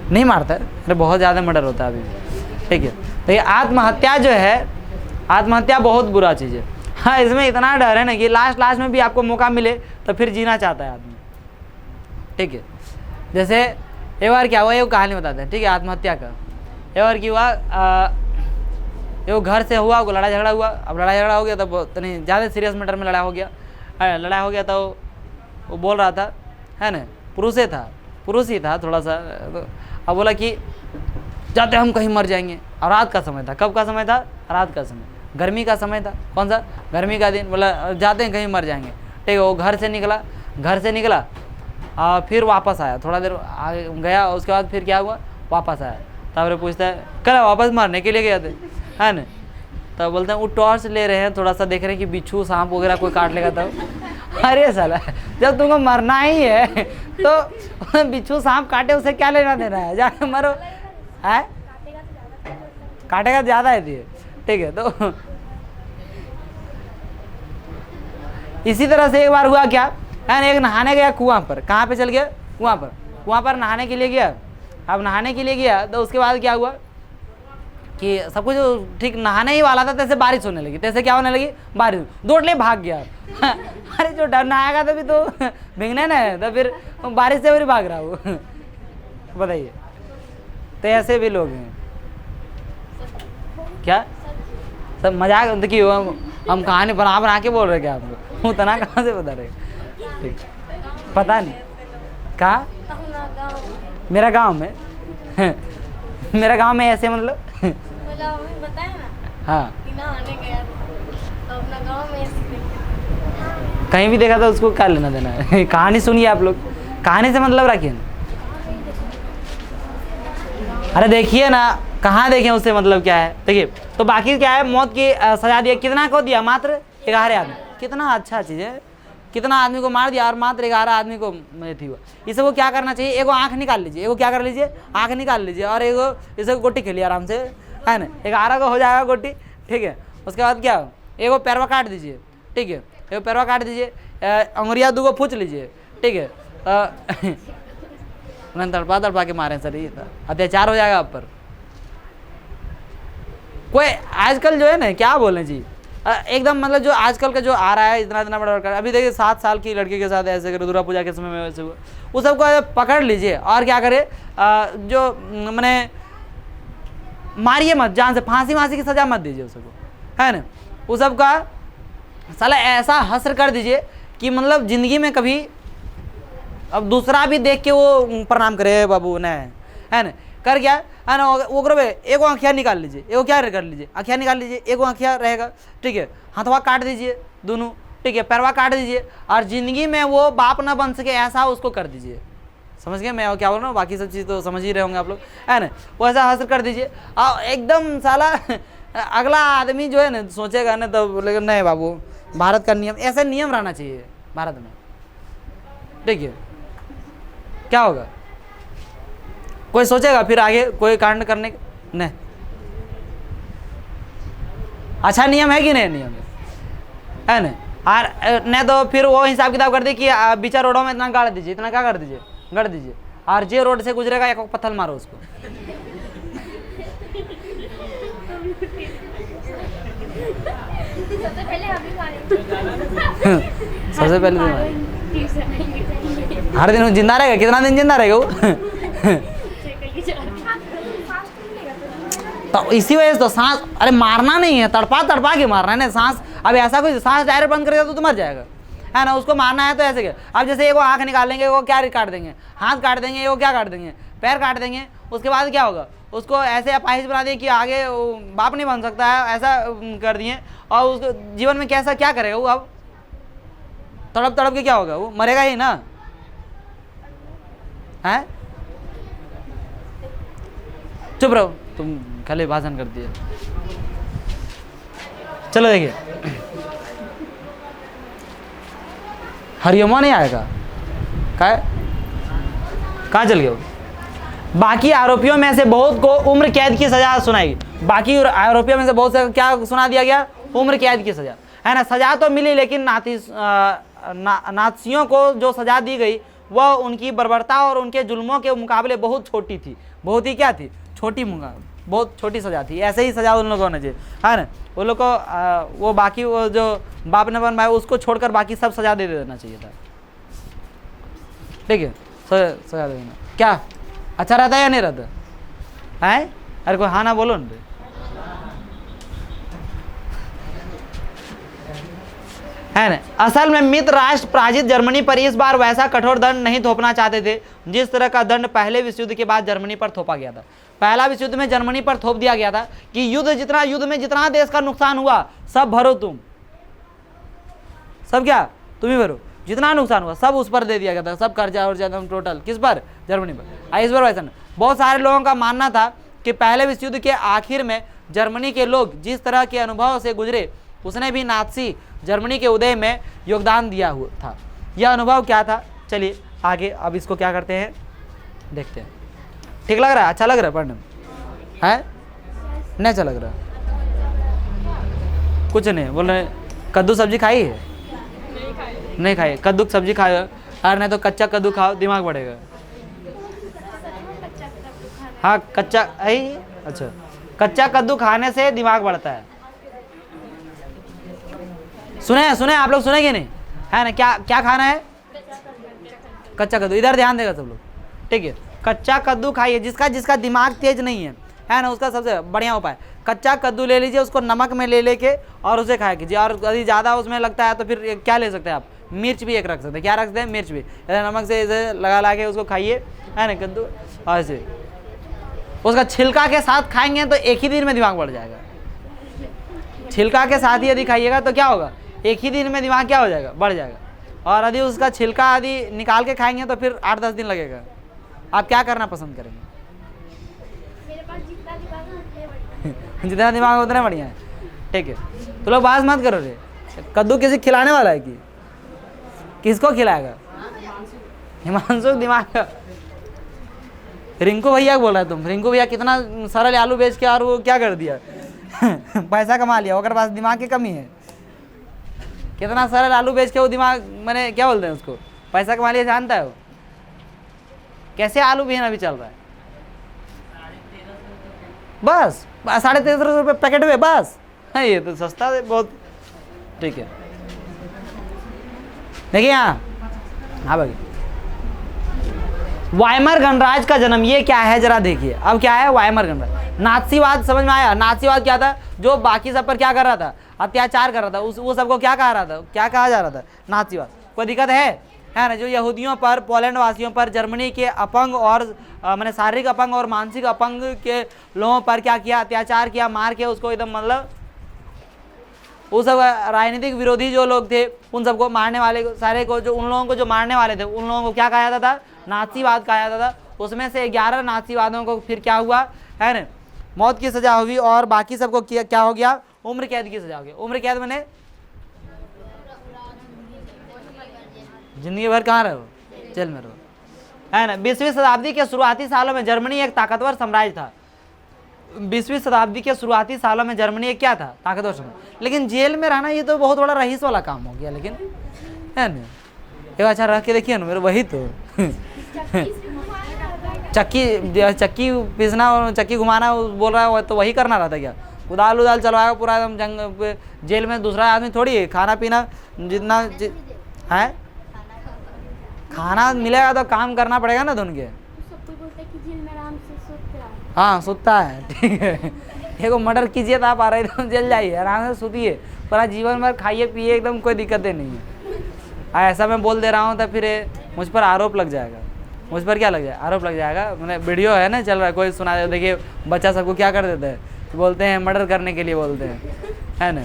नहीं मारता, अरे बहुत ज़्यादा मर्डर होता है अभी, ठीक है? तो ये आत्महत्या जो है, आत्महत्या बहुत बुरा चीज़ है। हाँ, इसमें इतना डर है ना कि लास्ट में भी आपको मौका मिले तो फिर जीना चाहता है आदमी, ठीक है? जैसे एक बार क्या हुआ, ये कहानी बताते हैं, ठीक है? आत्महत्या का एक बार क्या हुआ, ये घर से हुआ, वो लड़ाई झगड़ा हुआ। अब लड़ाई झगड़ा हो गया तो इतनी ज़्यादा सीरियस मैटर में लड़ाई हो गया तो वो बोल रहा था, है ना? पुरुष ही था थोड़ा सा। तो अब बोला कि जाते हम कहीं मर जाएंगे। और रात का समय था। कब का समय था? रात का समय, गर्मी का समय था। कौन सा? गर्मी का दिन। बोला जाते हैं कहीं मर जाएंगे, ठीक है? वो घर से निकला और फिर वापस आया, थोड़ा देर गया, उसके बाद फिर क्या हुआ, वापस आया। तब पूछता है कल वापस मारने के लिए गए थे, है ना? तब बोलते हैं वो टॉर्च ले रहे हैं, थोड़ा सा देख रहे हैं कि बिच्छू सांप वगैरह कोई काट लेगा तब। अरे साला, जब तुमको मरना ही है तो बिच्छू सांप काटे उसे क्या लेना देना है, जाके मरो। है काटेगा ज़्यादा है, ठीक है? तो इसी तरह से एक बार हुआ क्या, है ना? एक नहाने गया कुआं पर। कहाँ पे चल गया? कुआं पर नहाने के लिए गया। अब नहाने के लिए गया तो उसके बाद क्या हुआ कि सब कुछ ठीक नहाने ही वाला था, तैसे बारिश होने लगी। तैसे क्या होने लगी? बारिश। दौड़ ले भाग गया। अरे जो डर नहाएगा तभी तो भीगने ना है, तो फिर बारिश से फिर भाग रहा वो। बताइए, तो ऐसे भी लोग हैं क्या? सब मजाक देखिए, हम कहानी बना के बोल रहे क्या आपको? उतना कहाँ से बता रहे? ठीक, पता नहीं कहाँ? मेरा गांव में मेरा गांव में ऐसे मतलब बताया ना। हाँ, अपना गांव में कहीं भी देखा था उसको क्या लेना देना है? कहानी सुनिए आप लोग, कहानी से मतलब रखिए ना। अरे देखिए ना, कहाँ देखें उससे मतलब क्या है? देखिए, तो बाकी क्या है, मौत की सजा दिया। कितना को दिया? मात्र 11 आदमी। कितना अच्छा चीज़ है, कितना आदमी को मार दिया और मात्र 11 आदमी को थी हुआ। इसे वो क्या करना चाहिए? एगो आँख निकाल लीजिए, एगो क्या कर लीजिए? आँख निकाल लीजिए, और एगो इसे गोटी खेलिए आराम से, है ना? 11 को हो जाएगा गोटी, ठीक है? उसके बाद क्या एगो पैरवा काट दीजिए, ठीक है, एगो पैरवा काट दीजिए, अंगुरिया दूगो फूच लीजिए, ठीक है। उन्हें तड़पा तड़पा के मारे सर, ये अत्याचार हो जाएगा आप पर। कोई आजकल जो है ना, क्या बोलें जी, एकदम मतलब जो आजकल का जो आ रहा है इतना इतना बड़ा, अभी देखिए 7 साल की लड़की के साथ ऐसे करे, दुर्गा पूजा के समय में वैसे हुआ, उस सबको पकड़ लीजिए और क्या करे, जो मैंने मारिए मत, जान से फांसी की सजा मत दीजिए उसको, है ना। उस सब का साला ऐसा हसर कर दीजिए कि मतलब जिंदगी में कभी अब दूसरा भी देख के वो प्रणाम करे बाबू ने, है ना। कर क्या है ना, वो करो एगो आँखिया निकाल लीजिए, एगो क्या कर लीजिए, आँखिया निकाल लीजिए, एगो आँखिया रहेगा, ठीक है, हाथवा काट दीजिए दोनों, ठीक है, पैरवा काट दीजिए, और जिंदगी में वो बाप ना बन सके ऐसा उसको कर दीजिए। समझ गए मैं क्या बोल रहा हूँ, बाकी सब चीज़ तो समझ ही रहे होंगे आप लोग, है ना। वो ऐसा हासिल कर दीजिए और एकदम साला अगला आदमी जो है ना सोचेगा ना, तो बोलेगा नहीं बाबू, भारत का नियम, ऐसा नियम रहना चाहिए भारत में, ठीक है। क्या होगा, कोई सोचेगा फिर आगे कोई कांड करने नहीं। अच्छा नियम है कि नहीं, नियम है ना। और नहीं तो फिर वो हिसाब किताब कर दे कि बीचा रोडों में इतना गाड़ दीजिए, इतना क्या कर दीजिए, गड़ दीजिए, और जे रोड से गुजरेगा एक पत्थर मारो उसको। सबसे पहले हर दिन जिंदा रहेगा, कितना दिन जिंदा रहेगा वो। तो इसी वजह से तो सांस, अरे मारना नहीं है, तड़पा तड़पा के मारना है ना सांस। अब ऐसा कोई सांस डायरेक्ट बंद करेगा तो मर जाएगा, है ना। उसको मारना है तो ऐसे क्या, अब जैसे एगो आँख निकालेंगे, वो क्या काट देंगे, हाथ काट देंगे, वो क्या काट देंगे, पैर काट देंगे, उसके बाद क्या होगा, उसको ऐसे अपाहिज बना दिए कि आगे बाप नहीं बन सकता है, ऐसा कर दिए। और उसको जीवन में कैसा क्या करेगा वो, अब तड़प तड़प के क्या होगा, वो मरेगा ही ना, है। चुप रहो तुम, खाली भाषण कर दिए। चलो देखिए, हरिओमा नहीं आएगा, कहाँ चल गया वो। बाकी आरोपियों में से बहुत को उम्र कैद की सजा सुनाई, बाकी आरोपियों में से बहुत से क्या सुना दिया गया, उम्र कैद की सजा, है ना। सजा तो मिली, लेकिन नाज़ियों को जो सजा दी गई वह उनकी बर्बरता और उनके जुल्मों के मुकाबले बहुत छोटी थी, बहुत ही क्या थी, छोटी बहुत छोटी सजा थी। ऐसे ही सजा उन लोगों को होना चाहिए, है ना। वो लोग को वो बाकी वो जो बाप ने बनवाया उसको छोड़कर बाकी सब सजा दे देना चाहिए था, ठीक है, सजा दे देना। क्या अच्छा रहता है या नहीं रहता है? अरे कोई हाँ ना बोलो ना। है ना। असल में मित्र राष्ट्र पराजित जर्मनी पर इस बार वैसा कठोर दंड नहीं थोपना चाहते थे जिस तरह का दंड पहले विश्व युद्ध के बाद जर्मनी पर थोपा गया था। पहला विश्व युद्ध में जर्मनी पर थोप दिया गया था कि युद्ध में जितना देश का नुकसान हुआ सब भरो तुम, सब क्या तुम ही भरो, जितना नुकसान हुआ सब उस पर दे दिया गया था, सब कर्जा और ज्यादा टोटल किस पर, जर्मनी पर। इस बार वैसा नहीं। बहुत सारे लोगों का मानना था कि पहले विश्व युद्ध के आखिर में जर्मनी के लोग जिस तरह के अनुभव से गुजरे उसने भी नाज़ी जर्मनी के उदय में योगदान दिया हुआ था। यह अनुभव क्या था, चलिए आगे अब इसको क्या करते हैं देखते हैं। ठीक लग रहा है, अच्छा लग रहा है पढ़ने में, है नहीं अच्छा लग रहा है? कुछ नहीं बोल रहे। कद्दू सब्जी खाई है? नहीं खाई। कद्दू की सब्जी खाओ, और नहीं तो कच्चा कद्दू खाओ, दिमाग बढ़ेगा। हाँ कच्चा, अच्छा कच्चा कद्दू खाने से दिमाग बढ़ता है। सुने आप लोग, सुने कि नहीं, है ना। क्या क्या खाना है? कच्चा कद्दू। इधर ध्यान देगा सब लोग, ठीक है। कच्चा कद्दू खाइए, जिसका दिमाग तेज नहीं है ना, उसका सबसे बढ़िया उपाय कच्चा कद्दू ले लीजिए, उसको नमक में ले लेके और उसे खाया कीजिए। और यदि ज़्यादा उसमें लगता है तो फिर क्या ले सकते हैं आप, मिर्च भी एक रख सकते हैं। क्या रख सकते हैं? मिर्च भी। नमक से इसे लगा के उसको खाइए, है ना कद्दू। और ऐसे उसका छिलका के साथ खाएंगे तो एक ही दिन में दिमाग बढ़ जाएगा। छिलका के साथ ही यदि खाइएगा तो क्या होगा, एक ही दिन में दिमाग क्या हो जाएगा, बढ़ जाएगा। और यदि उसका छिलका यदि निकाल के खाएंगे तो फिर 8-10 दिन लगेगा। आप क्या करना पसंद करेंगे? मेरे पास जितना दिमाग उतना बढ़िया है, ठीक है। तो लोग बात मत करो रे। कद्दू किसी खिलाने वाला है कि किसको खिलाएगा? हिमांशु दिमाग का। रिंकू भैया बोल रहा है तुम। रिंकू भैया कितना सरल आलू बेच के और वो क्या कर दिया पैसा कमा लिया, ओकर पास दिमाग की कमी है। कितना सरल आलू बेच के वो दिमाग, मैंने क्या बोलते हैं उसको, पैसा कमा लिया, जानता है वो कैसे आलू भी अभी चल रहा है, बस 1350 रुपये पैकेट में बस। हाँ ये तो सस्ता है बहुत। ठीक है देखिए यहाँ, हाँ भाई वाइमर गणराज्य का जन्म, ये क्या है जरा देखिए। अब क्या है वाइमर गणराज्य? नाथसीवाद समझ में आया? नाथसीवाद क्या था? जो बाकी सब पर क्या कर रहा था, अत्याचार कर रहा था, वो सबको क्या कहा रहा था, क्या कहा जा रहा था, नाथसीवाद। कोई दिक्कत है ना? जो यहूदियों पर, पोलैंड वासियों पर, जर्मनी के अपंग और मैंने शारीरिक अपंग और मानसिक अपंग के लोगों पर क्या किया, अत्याचार किया, मार के उसको एकदम, मतलब वो सब राजनीतिक विरोधी जो लोग थे उन सबको मारने वाले सारे को, जो उन लोगों को जो मारने वाले थे उन लोगों को क्या कहा जाता था, नाथसीवाद कहा जाता था। उसमें से 11 नाथसीवादियों को फिर क्या हुआ है ना, मौत की सजा हुई, और बाकी सबको क्या हो गया, उम्र कैद की सजा हो गई। उम्र कैद मैंने जिंदगी भर कहाँ रहो, जेल में रहो, है ना। 20वीं शताब्दी के शुरुआती सालों में जर्मनी एक ताकतवर साम्राज्य था। 20वीं शताब्दी के शुरुआती सालों में जर्मनी एक क्या था, ताकतवर साम्राज्य। लेकिन जेल में रहना ये तो बहुत बड़ा रईस वाला काम हो गया, लेकिन है ना। एक अच्छा रख के देखिए ना मेरे, वही तो चक्की पीसना और चक्की घुमाना बोल रहा है, तो वही करना रहता क्या? उदाल उदाल चलवाएगा पूरा एकदम जंग। जेल में दूसरा आदमी थोड़ी है, खाना पीना जितना है, खाना मिलेगा तो काम करना पड़ेगा ना धुन के। सबको बोलते हैं कि जेल में आराम से सोते हैं। हाँ सुतता है, ठीक है। देखो मर्डर कीजिए तो आप आ रहे तो जेल जाइए, आराम से सुतिए, पूरा जीवन भर खाइए पिए, एकदम कोई दिक्कतें नहीं है। ऐसा मैं बोल दे रहा हूँ तो फिर मुझ पर आरोप लग जाएगा। मुझ पर क्या लग जाएगा, आरोप लग जाएगा। मैंने वीडियो है ना चल रहा है, कोई सुना दे, देखिए बच्चा सबको क्या कर देता है, बोलते हैं मर्डर करने के लिए बोलते हैं, है ना,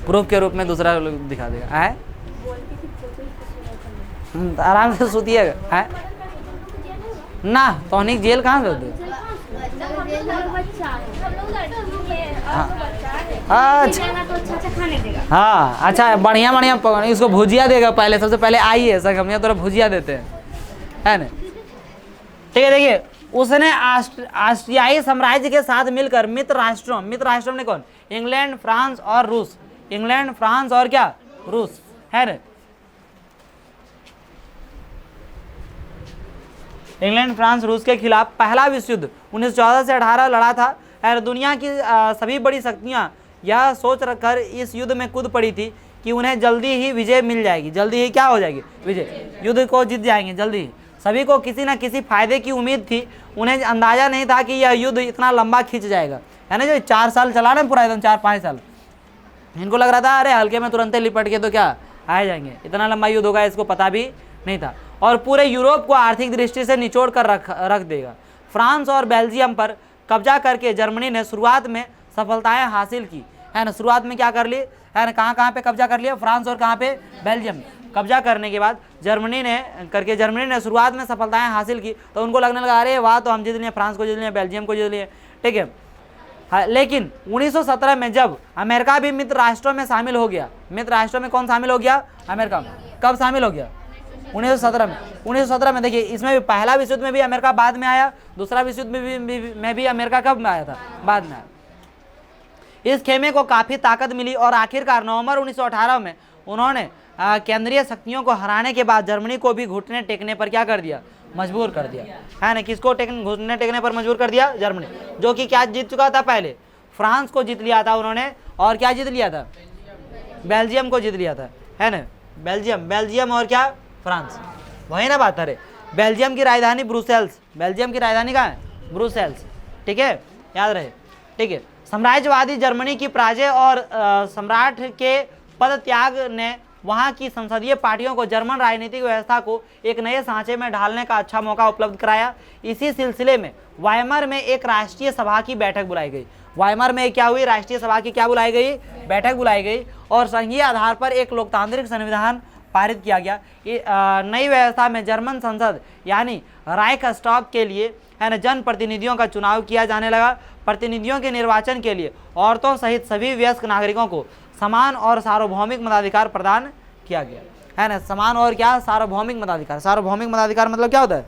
प्रूफ के रूप में दूसरा लोग दिखा देगा। है आराम से सुतिएगा, है ना। तोहनी जेल कहाँ से होते? हाँ अच्छा, बढ़िया बढ़िया इसको भुजिया देगा पहले, सबसे पहले आइए सर, हम यहाँ थोड़ा भुजिया देते हैं, है ना। ठीक है देखिए, उसने ऑस्ट्रियाई साम्राज्य के साथ मिलकर मित्र राष्ट्रों ने कौन, इंग्लैंड, फ्रांस और रूस, इंग्लैंड, फ्रांस और क्या, रूस, है ना। इंग्लैंड, फ्रांस, रूस के खिलाफ पहला विश्व युद्ध 1914 से 18 लड़ा था। और दुनिया की सभी बड़ी शक्तियां यह सोच रखकर इस युद्ध में कूद पड़ी थी कि उन्हें जल्दी ही विजय मिल जाएगी, जल्दी ही क्या हो जाएगी, विजय, युद्ध को जीत जाएंगे जल्दी ही। सभी को किसी न किसी फायदे की उम्मीद थी। उन्हें अंदाजा नहीं था कि यह युद्ध इतना लंबा खींच जाएगा, है ना। जो 4 साल चला ना पूरा, एकदम 4-5 साल, इनको लग रहा था अरे हल्के में तुरंत लिपट के तो क्या आ जाएंगे, इतना लंबा युद्ध होगा, इसको पता भी नहीं था। और पूरे यूरोप को आर्थिक दृष्टि से निचोड़ कर रख देगा। फ्रांस और बेल्जियम पर कब्जा करके जर्मनी ने शुरुआत में सफलताएं हासिल की, है ना। शुरुआत में क्या कर ली, है ना, कहाँ पे कब्जा कर लिया, फ्रांस और कहाँ पे, बेल्जियम। कब्जा करने के बाद जर्मनी ने शुरुआत में सफलताएं हासिल की, तो उनको लगने लगा अरे वाह, तो हम जीत लिए, फ्रांस को जीत लिए, बेल्जियम को जीत लिए, ठीक है। हाँ, लेकिन 1917 में जब अमेरिका भी मित्र राष्ट्रों में शामिल हो गया, मित्र राष्ट्रों में कौन शामिल हो गया, अमेरिका। कब शामिल हो गया, 1917 में। देखिए इसमें भी पहला विश्व युद्ध में भी अमेरिका बाद में आया, दूसरा विश्व युद्ध में भी अमेरिका कब में आया था, बाद में आया। इस खेमे को काफ़ी ताकत मिली और आखिरकार नवंबर 1918 में उन्होंने केंद्रीय शक्तियों को हराने के बाद जर्मनी को भी घुटने टेकने पर क्या कर दिया, मजबूर कर दिया, है ना। किसको घुटने टेकने पर मजबूर कर दिया, जर्मनी, जो कि क्या जीत चुका था पहले, फ्रांस को जीत लिया था उन्होंने, और क्या जीत लिया था, बेल्जियम को जीत लिया था, है ना। बेल्जियम और क्या, फ्रांस, वही ना बात। अरे बेल्जियम की राजधानी ब्रुसेल्स, बेल्जियम की राजधानी कहाँ है, ब्रुसेल्स, ठीक है, याद रहे, ठीक है। साम्राज्यवादी जर्मनी की पराजय और सम्राट के पद त्याग ने वहाँ की संसदीय पार्टियों को जर्मन राजनीतिक व्यवस्था को एक नए सांचे में ढालने का अच्छा मौका उपलब्ध कराया। इसी सिलसिले में वाइमर में एक राष्ट्रीय सभा की बैठक बुलाई गई। वाइमर में क्या हुई, राष्ट्रीय सभा की क्या बुलाई गई, बैठक बुलाई गई, और संघीय आधार पर एक लोकतांत्रिक संविधान पारित किया गया। नई व्यवस्था में जर्मन संसद यानी राइखस्टाग के लिए, है ना, जन प्रतिनिधियों का चुनाव किया जाने लगा। प्रतिनिधियों के निर्वाचन के लिए औरतों सहित सभी वयस्क नागरिकों को समान और सार्वभौमिक मताधिकार प्रदान किया गया, है ना। समान और क्या, सार्वभौमिक मताधिकार। सार्वभौमिक मताधिकार मतलब क्या होता है,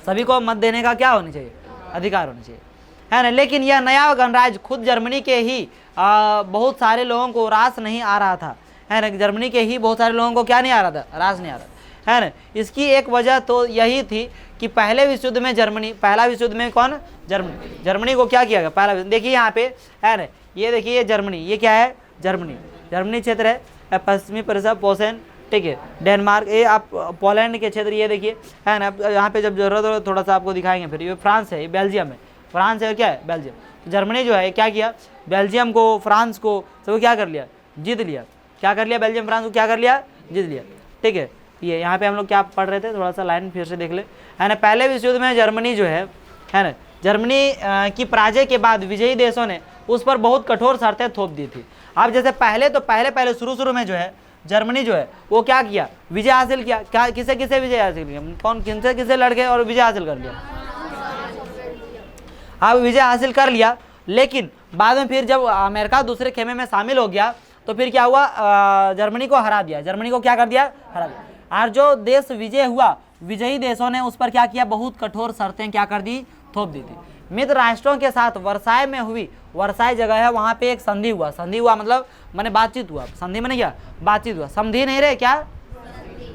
सभी को मत देने का क्या होना चाहिए, अधिकार होना चाहिए, है ना। लेकिन यह नया गणराज्य खुद जर्मनी के ही बहुत सारे लोगों को रास नहीं आ रहा था, है ना। जर्मनी के ही बहुत सारे लोगों को क्या नहीं आ रहा था, रास नहीं आ रहा था, है ना। इसकी एक वजह तो यही थी कि पहले विश्व युद्ध में जर्मनी, पहला विश्व युद्ध में कौन, जर्मनी, जर्मनी को क्या किया गया पहला। देखिए यहाँ पे, है ना, ये देखिए ये जर्मनी, ये क्या है जर्मनी, जर्मनी क्षेत्र है, पश्चिमी परिसर पोसेन, ठीक है, डेनमार्क, ये आप पोलैंड के क्षेत्र, ये देखिए, है ना। यहाँ पे जब जरूरत हो थोड़ा सा आपको दिखाएंगे। फिर ये फ्रांस है, ये बेल्जियम है, फ्रांस है, क्या है बेल्जियम। तो जर्मनी जो है क्या किया, बेल्जियम को, फ्रांस को, सब क्या कर लिया, जीत लिया। क्या कर लिया, बेल्जियम फ्रांस को क्या कर लिया, जीत लिया, ठीक है। ये यहाँ पे हम लोग क्या पढ़ रहे थे, थोड़ा सा लाइन फिर से देख ले, है ना। पहले विश्व युद्ध में जर्मनी जो है ना, जर्मनी की पराजय के बाद विजयी देशों ने उस पर बहुत कठोर शर्तें थोप दी थी। अब जैसे पहले शुरू में जो है जर्मनी जो है वो क्या किया, विजय हासिल किया। क्या, किसे किसे विजय हासिल किया, कौन किनसे किसे लड़ गए और विजय हासिल कर लिया। अब विजय हासिल कर लिया, लेकिन बाद में फिर जब अमेरिका दूसरे खेमे में शामिल हो गया तो फिर क्या हुआ, जर्मनी को हरा दिया। जर्मनी को क्या कर दिया, हरा दिया। और जो देश विजय हुआ, विजयी देशों ने उस पर क्या किया, बहुत कठोर शर्तें क्या कर दी, थोप दी थी। मित्र राष्ट्रों के साथ वर्साय में हुई, वर्साय जगह है, वहाँ पे एक संधि हुआ। संधि हुआ मतलब मैंने बातचीत हुआ, संधि मैंने क्या, बातचीत हुआ, समझी नहीं रहे क्या,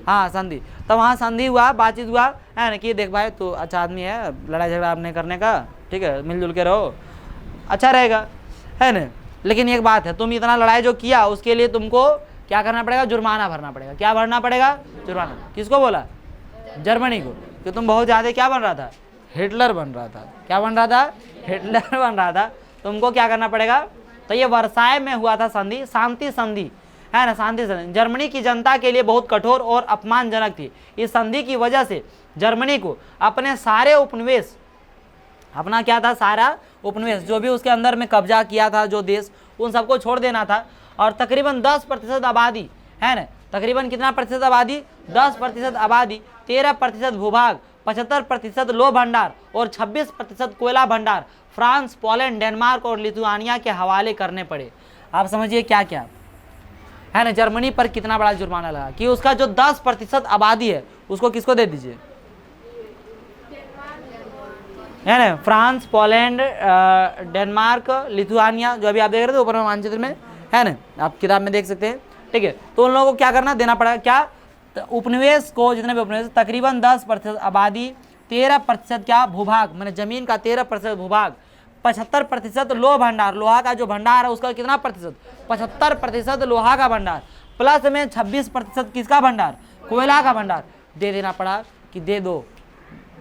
हाँ संधि। तो वहाँ संधि हुआ, बातचीत हुआ, है ना, कि देख भाई तू अच्छा आदमी है, लड़ाई झगड़ा आपने करने का, ठीक है, मिलजुल के रहो, अच्छा रहेगा, है ना। लेकिन एक बात है, तुम इतना लड़ाई जो किया उसके लिए तुमको क्या करना पड़ेगा, जुर्माना भरना पड़ेगा। क्या भरना पड़ेगा, जुर्माना। किसको बोला, जर्मनी को, कि तुम बहुत ज़्यादा क्या बन रहा था, हिटलर बन रहा था। क्या बन रहा था, हिटलर बन रहा था, तुमको क्या करना पड़ेगा। तो ये वर्साय में हुआ था संधि, शांति संधि, है ना, शांति संधि। जर्मनी की जनता के लिए बहुत कठोर और अपमानजनक थी। इस संधि की वजह से जर्मनी को अपने सारे उपनिवेश, अपना क्या था, सारा उपनिवेश जो भी उसके अंदर में कब्जा किया था जो देश, उन सबको छोड़ देना था। और तकरीबन 10% आबादी, है ना, तकरीबन कितना प्रतिशत आबादी, 10% आबादी, 13% भूभाग, 75% लोह भंडार और 26% कोयला भंडार फ्रांस, पोलैंड, डेनमार्क और लिथुआनिया के हवाले करने पड़े। आप समझिए क्या क्या, है ना। जर्मनी पर कितना बड़ा जुर्माना लगा कि उसका जो 10% आबादी है उसको किसको दे दीजिए, है ना, फ्रांस, पोलैंड, डेनमार्क, लिथुआनिया, जो अभी आप देख रहे थे ऊपर में मानचित्र में, है ना, आप किताब में देख सकते हैं, ठीक है। तो उन लोगों को क्या करना, देना पड़ेगा क्या, तो उपनिवेश को, जितने भी उपनिवेश, तकरीबन 10% आबादी, 13% क्या भूभाग, मैंने जमीन का 13% भूभाग, 75% लोह भंडार, लोहा का जो भंडार है उसका कितना प्रतिशत, 75% लोहा का भंडार, प्लस में 26% किसका भंडार, कोयला का भंडार दे देना पड़ा कि दे दो,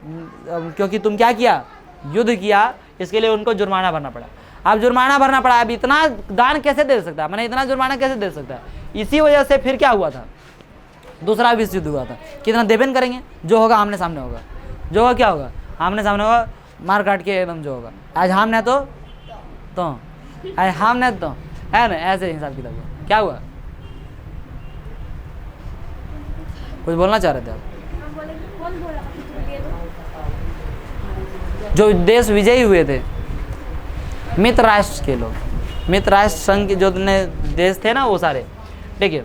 क्योंकि तुम क्या किया, युद्ध किया, इसके लिए उनको जुर्माना भरना पड़ा। अब जुर्माना भरना पड़ा, अब इतना दान कैसे दे सकता है, मैंने इतना जुर्माना कैसे दे सकता है। इसी वजह से फिर क्या हुआ था, दूसरा विश्व युद्ध हुआ था। कितना देवेन करेंगे, जो होगा आमने सामने होगा, जो होगा क्या होगा, आमने सामने होगा, मार काट के एकदम जो होगा। आज हम ने तो आज हम ने तो, है ना, ऐसे हिसाब किताब हुआ। क्या हुआ, कुछ बोलना चाह रहे थे आप। हम बोले कौन बोला कि तुम दे दो। जो देश विजयी हुए थे, मित्र राष्ट्र के लोग, मित्र राष्ट्र संघ के जो देश थे ना वो सारे, ठीक है।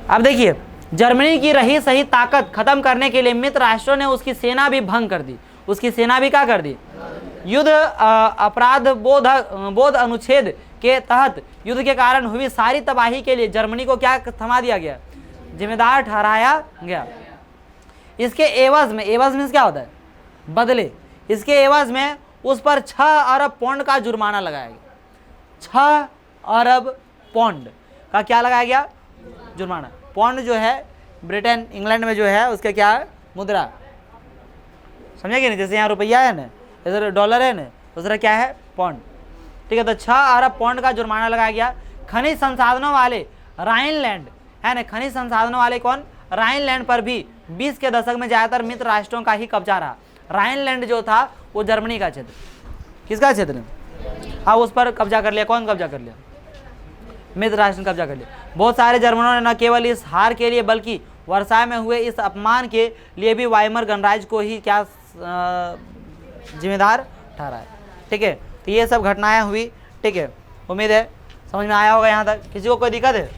अब देखिए, जर्मनी की रही सही ताकत खत्म करने के लिए मित्र राष्ट्रों ने उसकी सेना भी भंग कर दी, उसकी सेना भी क्या कर दी, युद्ध अपराध बोध अनुच्छेद के तहत युद्ध के कारण हुई सारी तबाही के लिए जर्मनी को क्या थमा दिया गया, जिम्मेदार ठहराया गया। इसके एवज में क्या होता है, बदले, इसके एवज में उस पर 6 अरब पौंड का जुर्माना लगाया गया। 6 अरब पौंड का क्या लगाया गया, जुर्माना। पौंड जो है ब्रिटेन, इंग्लैंड में जो है उसका क्या है, मुद्रा, समझे कि नहीं, जैसे यहाँ रुपया है ना, इधर डॉलर है ना, दूसरा क्या है, पौंड, ठीक है। तो 6 अरब पौंड का जुर्माना लगाया गया। खनिज संसाधनों वाले राइनलैंड, है ना, खनिज संसाधनों वाले कौन, राइनलैंड पर भी 20 के दशक में ज़्यादातर मित्र राष्ट्रों का ही कब्जा रहा। राइनलैंड जो था वो जर्मनी का क्षेत्र, किसका क्षेत्र, हाँ, उस पर कब्जा कर लिया। कौन कब्जा कर लिया, मित्र राष्ट्र ने कब्जा कर लिया। बहुत सारे जर्मनों ने न केवल इस हार के लिए बल्कि वर्साय में हुए इस अपमान के लिए भी वाइमर गणराज्य को ही क्या जिम्मेदार ठहराया, ठीक है। तो ये सब घटनाएं हुई, ठीक है। उम्मीद है समझ में आया होगा यहाँ तक। किसी को कोई दिक्कत है।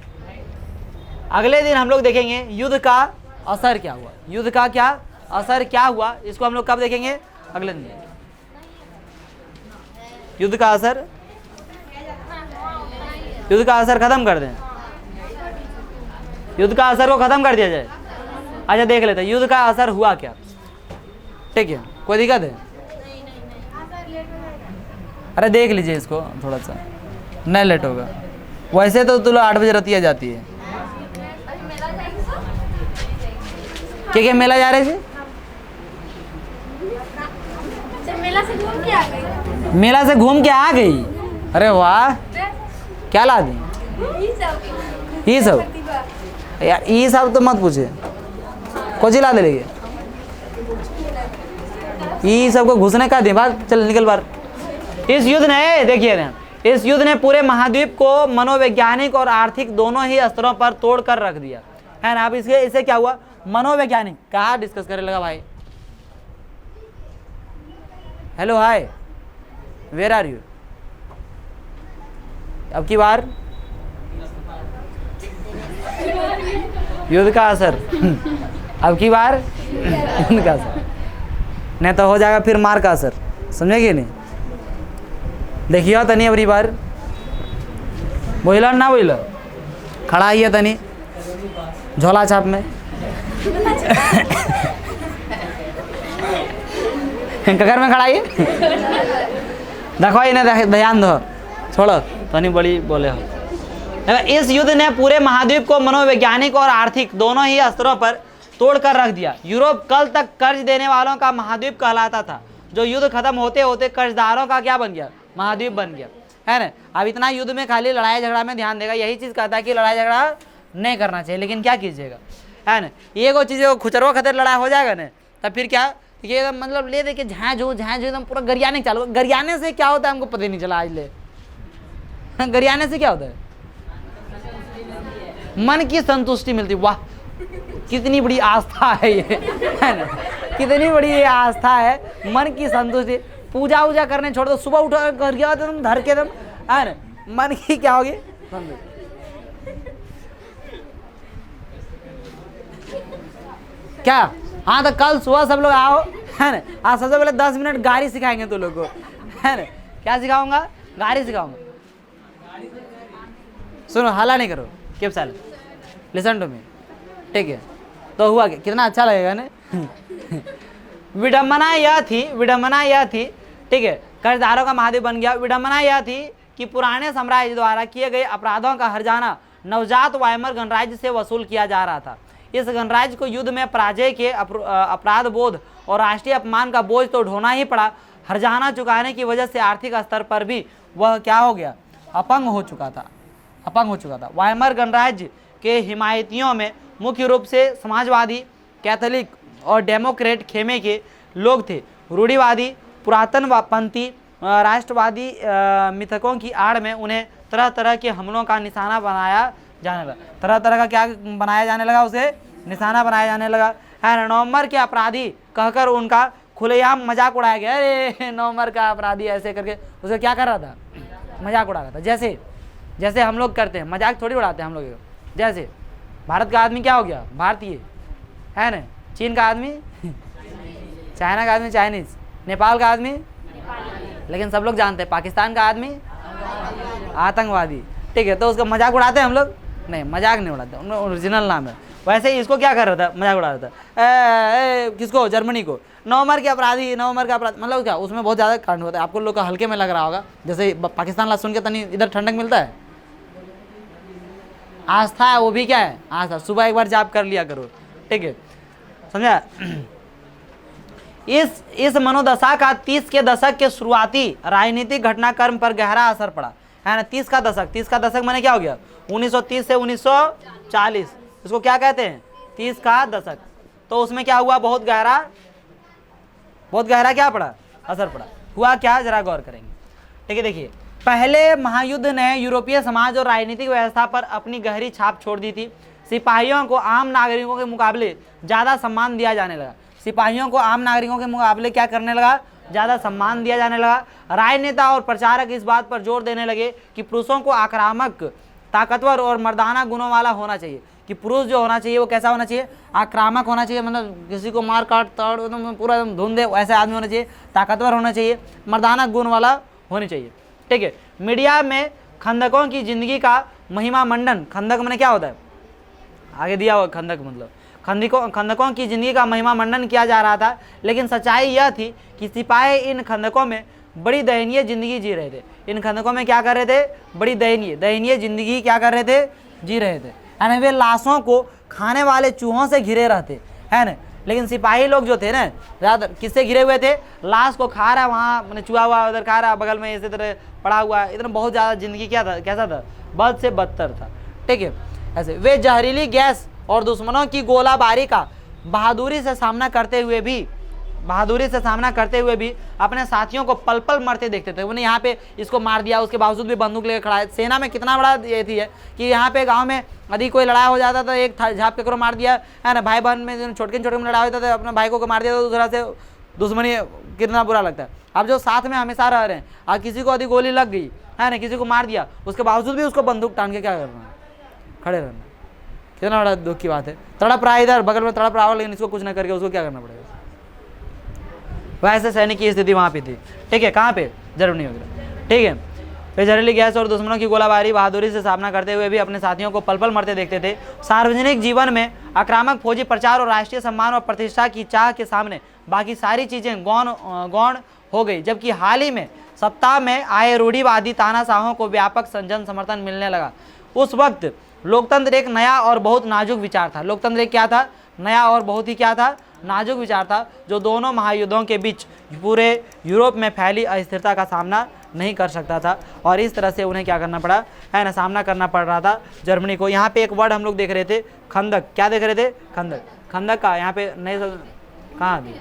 अगले दिन हम लोग देखेंगे युद्ध का असर क्या हुआ, युद्ध का क्या असर क्या हुआ, इसको हम लोग कब देखेंगे, अगले दिन। युद्ध का असर, युद्ध का असर खत्म कर दें, युद्ध का असर को खत्म कर दिया जाए। अच्छा देख लेते हैं युद्ध का असर हुआ क्या, ठीक है, कोई दिक्कत है? अरे देख लीजिए इसको थोड़ा सा, नहीं लेट होगा। वैसे तो तुम 8 बजे रतिया जाती है, क्या मेला जा रहे थे? मेला से घूम के आ गई। मेला से घूम के आ गई, अरे वाह, क्या ला दी? ये सब यार, ये सब तो मत पूछे, कुछ ला दे लेंगे ये सब को घुसने का दे बाहर, चल निकल बाहर। इस युद्ध ने, देखिए ना, इस युद्ध ने पूरे महाद्वीप को मनोवैज्ञानिक और आर्थिक दोनों ही स्तरों पर तोड़ कर रख दिया है ना। अब इससे क्या हुआ, मनोवैज्ञानिक कहाँ डिस्कस करने लगा भाई? Hello hi, where are you? अब की बार युद्ध का असर अब की बार युद्ध का असर नहीं तो हो जाएगा फिर मार का असर, समझेगी नहीं? देखियो तनी अबरी बार बोला ना बोला, खड़ा ही है तनी झोला छाप में ककर में खड़ा है देखो इन्हें ध्यान दो, छोड़ो तनी बड़ी बोले हो। इस युद्ध ने पूरे महाद्वीप को मनोवैज्ञानिक और आर्थिक दोनों ही स्तरों पर तोड़ कर रख दिया। यूरोप कल तक कर्ज देने वालों का महाद्वीप कहलाता था, जो युद्ध खत्म होते होते कर्जदारों का क्या बन गया, महाद्वीप बन गया, है ना। अब इतना युद्ध में खाली लड़ाई झगड़ा में ध्यान देगा, यही चीज़ कहता है कि लड़ाई झगड़ा नहीं करना चाहिए, लेकिन क्या कीजिएगा, है ना। ये को चीज़ खुचरवा खतर लड़ाई हो जाएगा ना, तब फिर क्या, ये मतलब ले दे के झाँझो एकदम पूरा गरियाने चालू। गरियाने से क्या होता है हमको पता ही नहीं चला आज ले गरियाने से क्या होता है, मन की संतुष्टि मिलती। वाह कितनी बड़ी आस्था है ये, है ना, कितनी बड़ी ये आस्था है, मन की संतुष्टि। पूजा वूजा करने छोड़ दो, सुबह उठा कर गया तो तुम धर के तुम, है ना, मन की क्या होगी क्या। हाँ तो कल सुबह सब लोग आओ, है ना। आज सबसे पहले 10 मिनट गाड़ी सिखाएंगे तुम लोग को, है ना। क्या सिखाऊंगा, गाड़ी सिखाऊंगा। सुनो हल्ला नहीं करो, keep silent, listen to me, ठीक है। तो हुआ क्या, कितना अच्छा लगेगा ना विडंबना यह थी, ठीक है, कर्जदारों का महाद्वीप बन गया। विडंबना यह थी कि पुराने साम्राज्य द्वारा किए गए अपराधों का हर्जाना नवजात वायमर गणराज्य से वसूल किया जा रहा था। इस गणराज्य को युद्ध में पराजय के अपराध बोध और राष्ट्रीय अपमान का बोझ तो ढोना ही पड़ा। हर्जाना चुकाने की वजह से आर्थिक स्तर पर भी वह क्या हो गया, अपंग हो चुका था। वायमर गणराज्य के हिमायतियों में मुख्य रूप से समाजवादी, कैथोलिक और डेमोक्रेट खेमे के लोग थे। रूढ़िवादी पुरातनपंथी राष्ट्रवादी मिथकों की आड़ में उन्हें तरह तरह के हमलों का निशाना बनाया जाने लगा। तरह तरह का क्या बनाया जाने लगा, उसे निशाना बनाया जाने लगा, है। नवंबर के अपराधी कहकर उनका खुलेआम मजाक उड़ाया गया। अरे नवंबर का अपराधी ऐसे करके उसे क्या कर रहा था, मजाक उड़ा रहा था। जैसे हम लोग करते हैं, मजाक थोड़ी उड़ाते हैं हम लोग। जैसे भारत का आदमी क्या हो गया, भारतीय, है ना। चीन का आदमी चाइना का आदमी चाइनीज, नेपाल का आदमी, लेकिन सब लोग जानते हैं पाकिस्तान का आदमी आतंकवादी, ठीक है। तो उसका मजाक उड़ाते हैं हम लोग, नहीं मजाक नहीं उड़ाते, उनका ओरिजिनल नाम है। वैसे ही इसको क्या कर रहा था, मजाक उड़ा रहा था। किसको, जर्मनी को। नवंबर के अपराधी, नवंबर का अपराध मतलब क्या, उसमें बहुत ज़्यादा कांड होता है। आपको लोग का हल्के में लग रहा होगा, जैसे पाकिस्तान ला सुन के तनी इधर ठंडक मिलता है। आस्था है, वो भी क्या है, आस्था। सुबह एक बार जाप कर लिया करो, ठीक है, समझा। इस मनोदशा का 30 के दशक के शुरुआती राजनीतिक घटनाक्रम पर गहरा असर पड़ा, है ना। 30 का दशक माने क्या हो गया, 1930 से 1940, इसको क्या कहते हैं, 30 का दशक। तो उसमें क्या हुआ, बहुत गहरा क्या पड़ा, असर पड़ा। हुआ क्या, जरा गौर करेंगे, ठीक है। देखिए, पहले महायुद्ध ने यूरोपीय समाज और राजनीतिक व्यवस्था पर अपनी गहरी छाप छोड़ दी थी। सिपाहियों को आम नागरिकों के मुकाबले ज़्यादा सम्मान दिया जाने लगा। सिपाहियों को आम नागरिकों के मुकाबले क्या करने लगा, ज़्यादा सम्मान दिया जाने लगा। राजनेता और प्रचारक इस बात पर जोर देने लगे कि पुरुषों को आक्रामक, ताकतवर और मर्दाना गुणों वाला होना चाहिए। कि पुरुष जो होना चाहिए वो कैसा होना चाहिए, आक्रामक होना चाहिए, मतलब किसी को मार काट तोड़ एकदम पूरा एकदम धुंधे ऐसा आदमी होना चाहिए। ताकतवर होना चाहिए, मर्दाना गुण वाला होनी चाहिए। ठीक है, मीडिया में खंदकों की जिंदगी का महिमा मंडन, खंदक मैंने क्या होता है, आगे दिया हुआ खंदक मतलब खंदकों की जिंदगी का महिमा मंडन किया जा रहा था, लेकिन सच्चाई यह थी कि सिपाही इन खंदकों में बड़ी दयनीय जिंदगी जी रहे थे। इन खंदकों में क्या कर रहे थे, बड़ी दयनीय जिंदगी क्या कर रहे थे, जी रहे थे, है ना। वे लाशों को खाने वाले चूहों से घिरे रहते, है ना। लेकिन सिपाही लोग जो थे ना, ज़्यादा किससे घिरे हुए थे, लाश को खा रहा है, वहाँ मैंने चूहा हुआ उधर खा रहा, बगल में इसी तरह पड़ा हुआ, इतना बहुत ज़्यादा जिंदगी क्या था, कैसा था, बद से बदतर था। ठीक है, ऐसे वे जहरीली गैस और दुश्मनों की गोलाबारी का बहादुरी से सामना करते हुए भी अपने साथियों को पल पल मरते देखते थे। उन्हें यहाँ पे इसको मार दिया, उसके बावजूद भी बंदूक लेकर खड़ा है। सेना में कितना बड़ा ये थी है कि यहाँ पे गांव में यदि कोई लड़ाई हो जाता था, एक झाप के करो मार दिया, है ना। भाई बहन में छोटे में लड़ाई होता था, अपने भाई को मार दिया तो दूसरा से दुश्मनी, कितना बुरा लगता है। अब जो साथ में हमेशा रह रहे हैं और किसी को यदि गोली लग गई, है ना, किसी को मार दिया, उसके बावजूद भी उसको बंदूक टान के क्या करना, खड़े रहना, कितना बड़ा दुख की बात है। तड़प रहा है इधर बगल में, तड़प रहा हो, लेकिन इसको कुछ ना करके उसको क्या करना पड़ेगा। वैसे सैनिक की स्थिति वहाँ पे थी। ठीक है, कहाँ पे, जर्मनी वगैरह। ठीक है, वे जहरीली गैस और दुश्मनों की गोलाबारी बहादुरी से सामना करते हुए भी अपने साथियों को पल पल मरते देखते थे। सार्वजनिक जीवन में आक्रामक फौजी प्रचार और राष्ट्रीय सम्मान और प्रतिष्ठा की चाह के सामने बाकी सारी चीज़ें गौण हो गई, जबकि हाल ही में सत्ता में आए रूढ़िवादी तानाशाहों को व्यापक जन समर्थन मिलने लगा। उस वक्त लोकतंत्र एक नया और बहुत नाजुक विचार था। लोकतंत्र एक क्या था, नया और बहुत ही क्या था, नाजुक विचार था, जो दोनों महायुद्धों के बीच पूरे यूरोप में फैली अस्थिरता का सामना नहीं कर सकता था। और इस तरह से उन्हें क्या करना पड़ा, है ना, सामना करना पड़ रहा था जर्मनी को। यहाँ पे एक वर्ड हम लोग देख रहे थे, खंदक, क्या देख रहे थे, खंदक। खंदक का यहाँ पे नए कहाँ दी,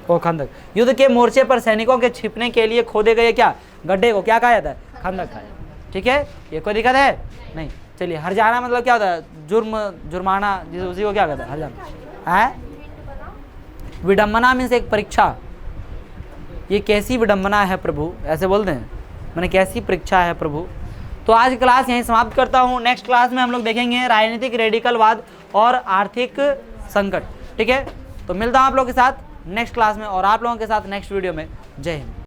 ओ खंदक। युद्ध के मोर्चे पर सैनिकों के छिपने के लिए खोदे गए क्या, गड्ढे को क्या कहा जाता है, खंदक कहा जाता है। ठीक है, ये कोई दिक्कत है नहीं। चलिए, हरजाना मतलब क्या होता है, जुर्माना, उसी को क्या कहता है, हरजाना है। विडम्बना मीन्स एक परीक्षा, ये कैसी विडम्बना है प्रभु, ऐसे बोलते हैं, मैंने कैसी परीक्षा है प्रभु। तो आज क्लास यहीं समाप्त करता हूँ। नेक्स्ट क्लास में हम लोग देखेंगे राजनीतिक रेडिकलवाद और आर्थिक संकट। ठीक है, तो मिलता हूँ आप लोगों के साथ नेक्स्ट क्लास में और आप लोगों के साथ नेक्स्ट वीडियो में। जय हिंद।